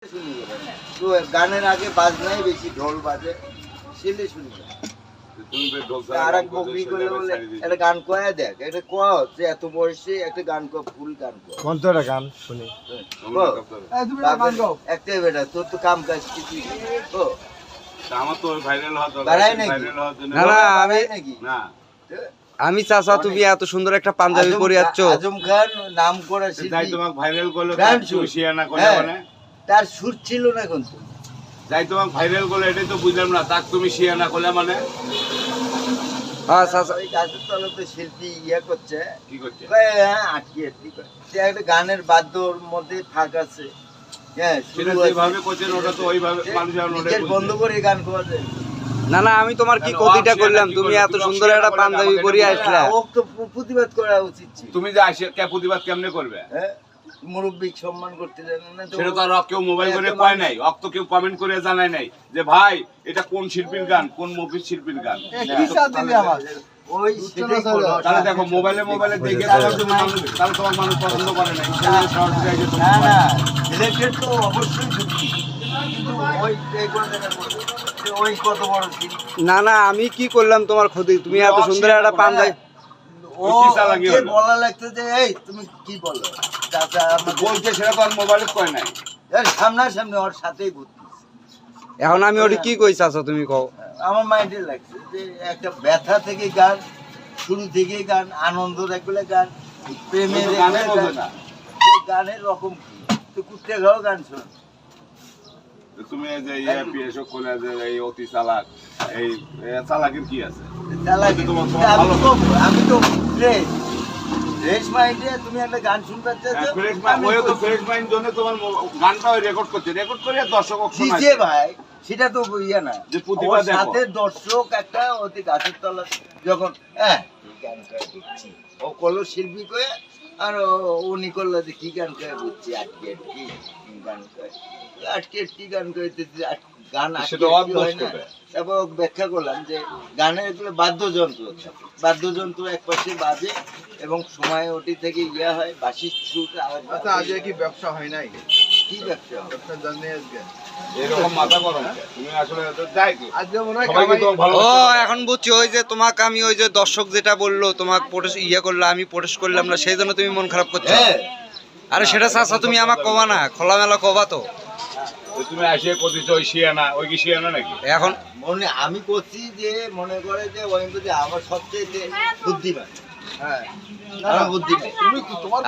তো গানের আগে বাজনাই বেশি, ঢোল বাজে শিলে শুনি। আর এক বকরি করলে বলে একটা গান কয়া দেখ, এটা কোয়া হচ্ছে এত বয়সে একটা গান কয়া, ফুল গান কয়া। কোন তো একটা গান শুনি? একটাই বেটা, তোর তো কাম কাজ কিছু আমার তো ভাইরাল বাড়াই নাকি? না না আমি চাচা, তুমি এত সুন্দর একটা পাঞ্জাবি পরে যাচ্ছ। আজম খান নাম করা যাই তোমাকে ভাইরাল করলো, গান তুমি শেয়ার না করলে মানে তার সুর ছিল না কিন্তু। যাই তোমাকে ভাইরাল করলো, এটাই তো বুঝলাম না, তাক তুমি শেয়ার না করলে মানে। হ্যাঁ চাচা, ওই গাছের তলে তো শিল্পী ইয়ে করছে, কি করছে? আটকে একটা গানের বাদ্যর মধ্যে ফাঁক আছে। হ্যাঁ, সেটা যেভাবে করছেন ওটা তো ওইভাবে মানুষ বন্ধ করে গান করা যায়। না না আমি তোমার কি ক্ষতিটা করলাম? তুমি এত সুন্দর একটা পাঞ্জাবি পরে আসলা। ও তো প্রতিবাদ করা উচিত ছিল। তুমি যে আসে কে প্রতিবাদ কেমনে করবে? হ্যাঁ, মুরব্বী সম্মান করতে জানেন না তো। সেটা তো আর কেউ মোবাইল করে কয় নাই, তো কেউ কমেন্ট করে জানায় নাই যে ভাই এটা কোন শিল্পীর গান, কোন মুভির শিল্পীর গান। ওই সেটাই করো। তাহলে দেখো মোবাইলে দেখে তাহলে তোমার মানুষ পছন্দ করে নাই। না না, রিলেটেড তো অবশ্যই সত্যি, কিন্তু ওই এই করে দেখা করবে, ওই কত বড় শিল্পী। না না আমি কি করলাম তোমার ক্ষতি? তুমি এত সুন্দর একটা পাঞ্জাবি ও যে বলা লাগতো যে এই তুমি কি বলো চাচা, আমার বলছে সেটা তো আর মোবাইলে কয় নাই। সামনাসামনি ওর সাথেই ঘুরতেছে। এখন আমি ওটা কি কই চাচা তুমি কও? আমার মাইন্ডে লাগছে যে একটা ব্যথা থেকে গান, শুরু থেকে গান, আনন্দ একগুলো গান, প্রেমের গানে বলবে না। গানের রকম কি তো কুত্তে গাও গান শোন। তুমি যে এসব করলে যে এই অতি চালাক, এই চালাকের কি আছে? আমি তো ফ্রেশ মাইন্ডে, তুমি একটা গান শুনতে চাচ্ছো, ফ্রেশ মাইন্ড জন্য তোমার গানটা রেকর্ড করছে, রেকর্ড করে দর্শক শোনাচ্ছে ভাই। সেটা তো ইয়ে না যে প্রতিবাদ সাথে দর্শক একটা অতি গাছের তলা যখন গান করে বুঝছি, ও করলো শিল্পী কয়ে, আর উনি করলো যে কি গান করে বুঝছি, আটকে আটকি গান করে, আটকে আটকি গান করে গান আটকে হয় না। তারপর ব্যাখ্যা করলাম যে গানের এগুলো বাদ্যযন্ত্র, বাদ্যযন্ত্র এক পাশে বাজে এবং সময় ওটি থেকে ইয়ে হয়, বাঁশি সুর আলাদা। আচ্ছা, আজকে কি ব্যবসা হয় নাই? কি ব্যবসা? ব্যবসা জানি আজকে এরকম মাথা গরম তুমি আসলে যাই আজকে মনে হয় সবাইকে তো ভালো ও এখন বুঝছি, ওই যে তোমাকে আমি ওই যে দর্শক যেটা বললো তোমাকে ইয়ে করলো, আমি প্রোটেস্ট করলাম না, সেই জন্য তুমি মন খারাপ করছো। আরে সেটা চাচা তুমি আমাকে কবা না, খোলামেলা কবা তো। তুমি আসে করতেছ ওই শিয়ানা, ওই কি শিয়ানা নাকি? এখন মনে আমি করছি যে মনে করে যে ওই যে আমার সবচেয়ে বুদ্ধিমান, হ্যাঁ আমার বুদ্ধিমান।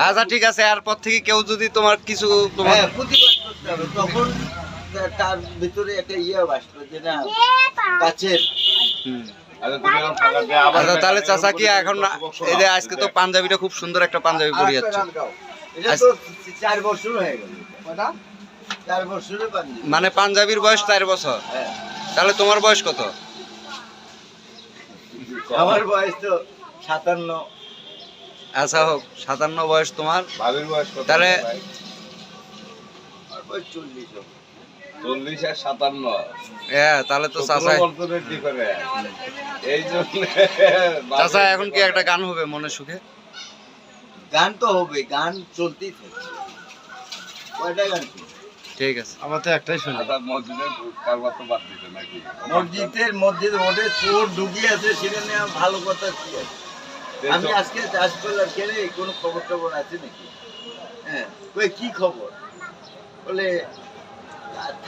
আচ্ছা ঠিক আছে, এরপর থেকে কেউ যদি তোমার কিছু তোমার প্রতিবাদ করতে হবে, তখন তার ভিতরে একটা ইয়ে আসবে যে না কাছের। আচ্ছা তাহলে চাচা কি এখন এই যে আজকে তো পাঞ্জাবিটা খুব সুন্দর একটা পাঞ্জাবি পরে যাচ্ছে, এটা তো 4 বছর হয়ে গেল। 4 বছরের পাঞ্জাবি, মানে পাঞ্জাবির বয়স 4 বছর। তাহলে তোমার বয়স কত? আমার বয়স তো 57। আচ্ছা হোক, 57 বয়স তোমার, ভাবির বয়স কত? তাহলে আমার বয়স 40 হবে। 40 আর 57। হ্যাঁ তাহলে তো চাচা, এই জন্য চাচা এখন কি একটা গান হবে মনে সুখে? গান তো হবে, গান চলতেই থাকছে। কয়টা গান? ঠিক আছে, আমার তো একটাই শুনি। মসজিদের কারবার তো বাদ দিতে নাকি? মসজিদে ওদের চোর ঢুকিয়ে আছে, সেটা নিয়ে ভালো কথা কি আছে? আমি আজকে চাষ করলাম, কেন কোনো খবর টবর আছে নাকি? হ্যাঁ, কি খবর বলে